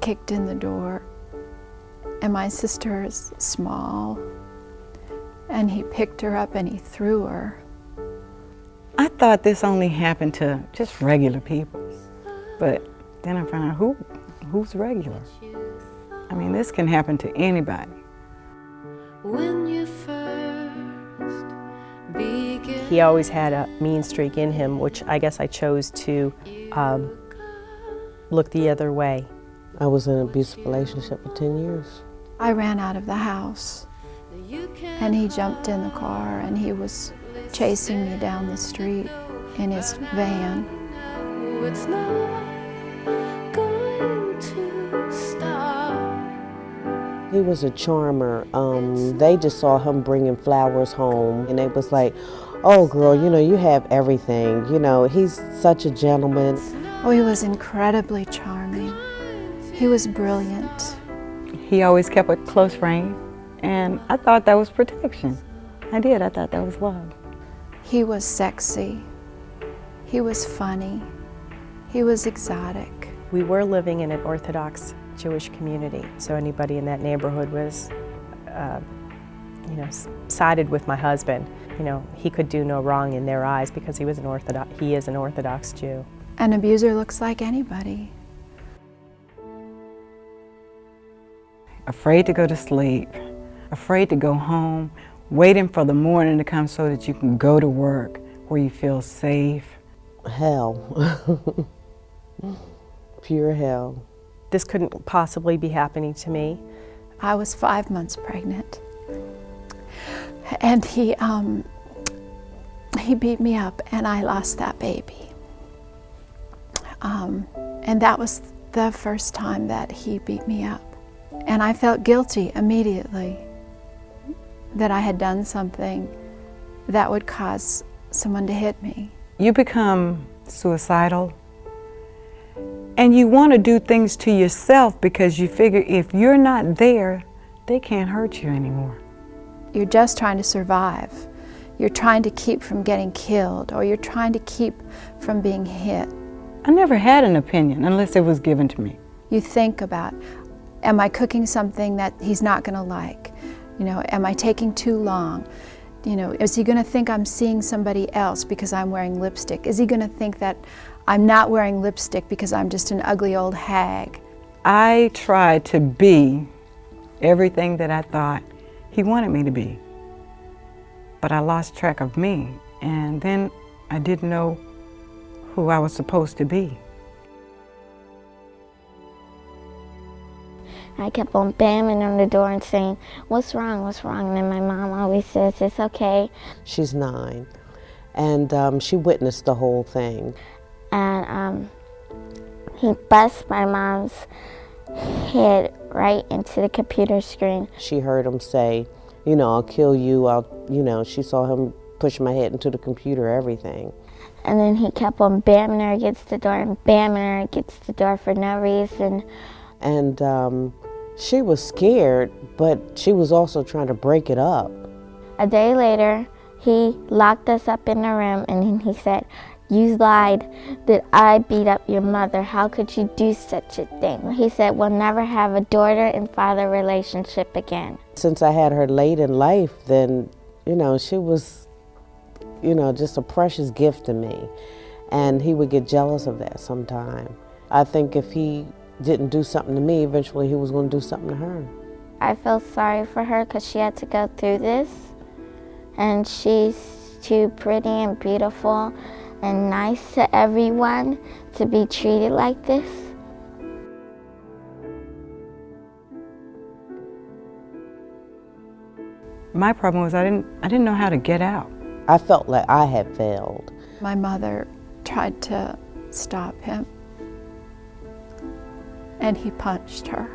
kicked in the door, and my sister is small, and he picked her up and he threw her. I thought this only happened to just regular people, but then I found out who's regular. I mean, this can happen to anybody. When you first began, He always had a mean streak in him, which I guess I chose to look the other way. I was in an abusive relationship for 10 years. I ran out of the house, and he jumped in the car, and he was chasing me down the street in his van. it's not going to stop. He was a charmer. They just saw him bringing flowers home, and they was like, oh girl, you know, you have everything. You know, he's such a gentleman. Oh, he was incredibly charming. He was brilliant. He always kept a close frame, and I thought that was protection. I did. I thought that was love. He was sexy. He was funny. He was exotic. We were living in an Orthodox Jewish community, so anybody in that neighborhood was, sided with my husband. You know, he could do no wrong in their eyes because he is an Orthodox Jew. An abuser looks like anybody. Afraid to go to sleep, afraid to go home, waiting for the morning to come so that you can go to work where you feel safe. Hell. Pure hell. This couldn't possibly be happening to me. I was 5 months pregnant, and he beat me up, and I lost that baby. And that was the first time that he beat me up. And I felt guilty immediately that I had done something that would cause someone to hit me. You become suicidal, and you want to do things to yourself because you figure if you're not there, they can't hurt you anymore. You're just trying to survive. You're trying to keep from getting killed, or you're trying to keep from being hit. I never had an opinion unless it was given to me. You think about, am I cooking something that he's not going to like? You know, am I taking too long? You know, is he going to think I'm seeing somebody else because I'm wearing lipstick? Is he going to think that I'm not wearing lipstick because I'm just an ugly old hag? I tried to be everything that I thought he wanted me to be, but I lost track of me, and then I didn't know who I was supposed to be. I kept on banging on the door and saying, what's wrong, what's wrong? And then my mom always says, it's okay. She's 9, and she witnessed the whole thing. And he bust my mom's head right into the computer screen. She heard him say, you know, I'll kill you, she saw him push my head into the computer, everything. And then he kept on bamming her against the door and bamming her against the door for no reason. And she was scared, but she was also trying to break it up. A day later, he locked us up in the room, and then he said, you lied that I beat up your mother. How could you do such a thing? He said, we'll never have a daughter and father relationship again. Since I had her late in life, then, she was, just a precious gift to me. And he would get jealous of that sometime. I think if he didn't do something to me, eventually he was going to do something to her. I feel sorry for her because she had to go through this. And she's too pretty and beautiful and nice to everyone to be treated like this. My problem was I didn't know how to get out. I felt like I had failed. My mother tried to stop him, and he punched her.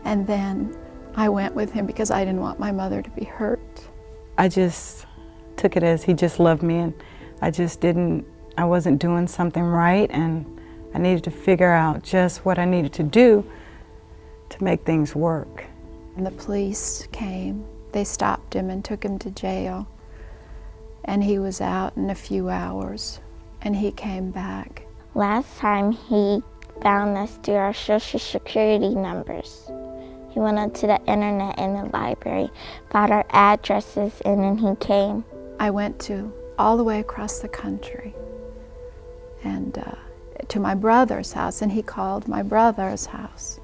And then I went with him because I didn't want my mother to be hurt. I just took it as he just loved me, and I wasn't doing something right, and I needed to figure out just what I needed to do to make things work. And the police came. They stopped him and took him to jail. And he was out in a few hours, and he came back. Last time he found us through our social security numbers. He went onto the internet in the library, found our addresses, and then he came. I went all the way across the country and to my brother's house, and he called my brother's house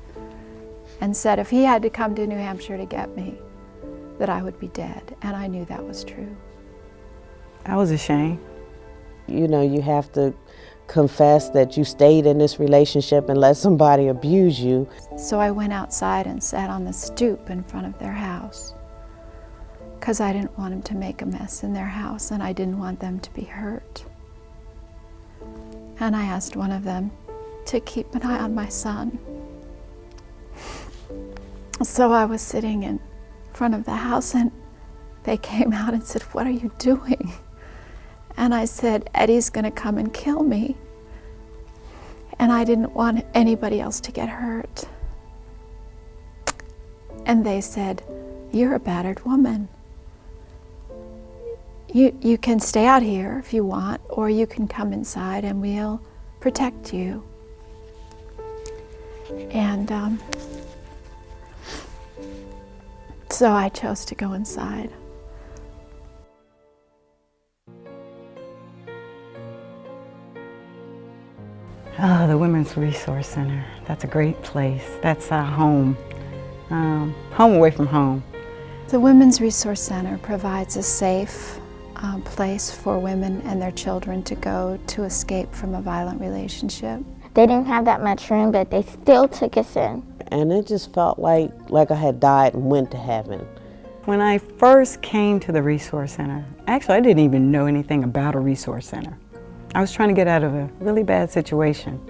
and said if he had to come to New Hampshire to get me, that I would be dead, and I knew that was true. I was ashamed. You know, you have to confess that you stayed in this relationship and let somebody abuse you. So I went outside and sat on the stoop in front of their house because I didn't want them to make a mess in their house, and I didn't want them to be hurt. And I asked one of them to keep an eye on my son. So I was sitting in front of the house, and they came out and said, "What are you doing?" And I said, "Eddie's going to come and kill me." And I didn't want anybody else to get hurt. And they said, "You're a battered woman. You can stay out here if you want, or you can come inside and we'll protect you." And so I chose to go inside. Oh, the Women's Resource Center. That's a great place. That's our home. Home away from home. The Women's Resource Center provides a safe place for women and their children to go to escape from a violent relationship. They didn't have that much room, but they still took us in. And it just felt like I had died and went to heaven. When I first came to the Resource Center, actually I didn't even know anything about a Resource Center. I was trying to get out of a really bad situation.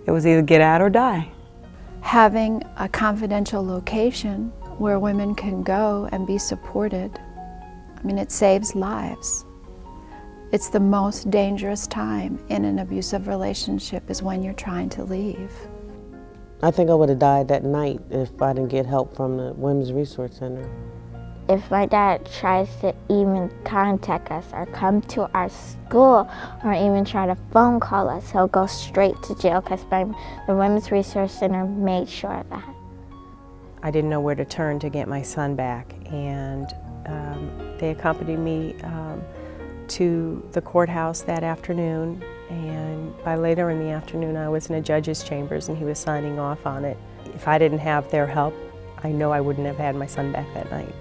It was either get out or die. Having a confidential location where women can go and be supported, I mean, it saves lives. It's the most dangerous time in an abusive relationship is when you're trying to leave. I think I would have died that night if I didn't get help from the Women's Resource Center. If my dad tries to even contact us or come to our school or even try to phone call us, he'll go straight to jail because the Women's Resource Center made sure of that. I didn't know where to turn to get my son back, and they accompanied me to the courthouse that afternoon, and by later in the afternoon I was in a judge's chambers and he was signing off on it. If I didn't have their help, I know I wouldn't have had my son back that night.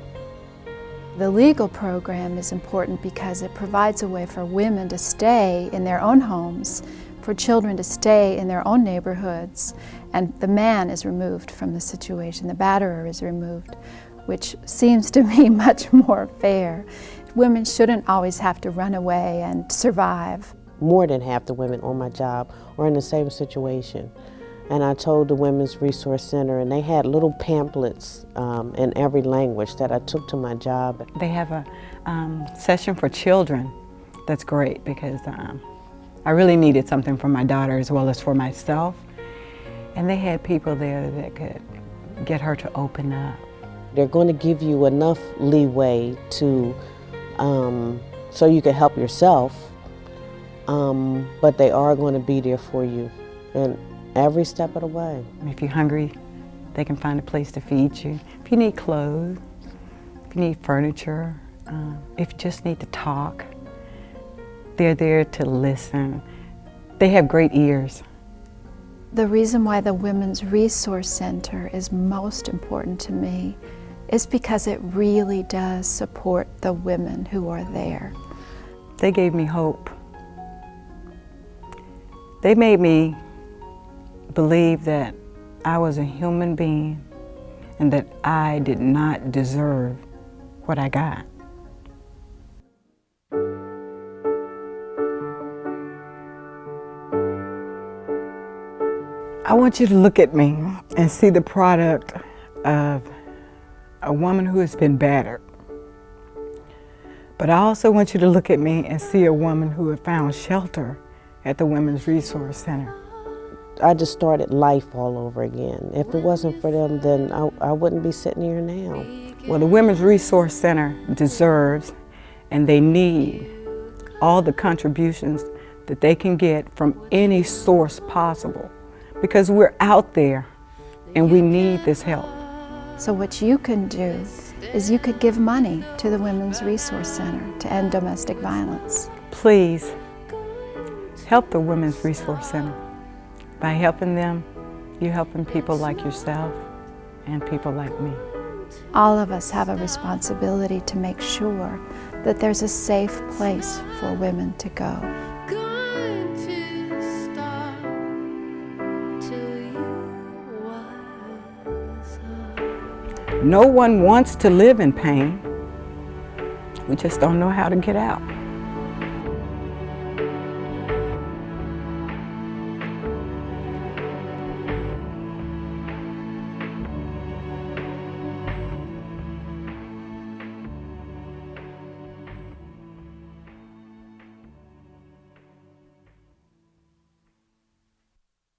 The legal program is important because it provides a way for women to stay in their own homes, for children to stay in their own neighborhoods, and the man is removed from the situation, the batterer is removed, which seems to me much more fair. Women shouldn't always have to run away and survive. More than half the women on my job were in the same situation. And I told the Women's Resource Center, and they had little pamphlets in every language that I took to my job. They have a session for children that's great because I really needed something for my daughter as well as for myself. And they had people there that could get her to open up. They're going to give you enough leeway to, so you can help yourself, but they are going to be there for you. And every step of the way. If you're hungry, they can find a place to feed you. If you need clothes, if you need furniture, if you just need to talk, they're there to listen. They have great ears. The reason why the Women's Resource Center is most important to me is because it really does support the women who are there. They gave me hope. They made me believe that I was a human being and that I did not deserve what I got. I want you to look at me and see the product of a woman who has been battered. But I also want you to look at me and see a woman who had found shelter at the Women's Resource Center. I just started life all over again. If it wasn't for them, then I wouldn't be sitting here now. Well, the Women's Resource Center deserves and they need all the contributions that they can get from any source possible, because we're out there and we need this help. So what you can do is you could give money to the Women's Resource Center to end domestic violence. Please help the Women's Resource Center. By helping them, you're helping people like yourself and people like me. All of us have a responsibility to make sure that there's a safe place for women to go. Going to stop till you wise up. No one wants to live in pain. We just don't know how to get out.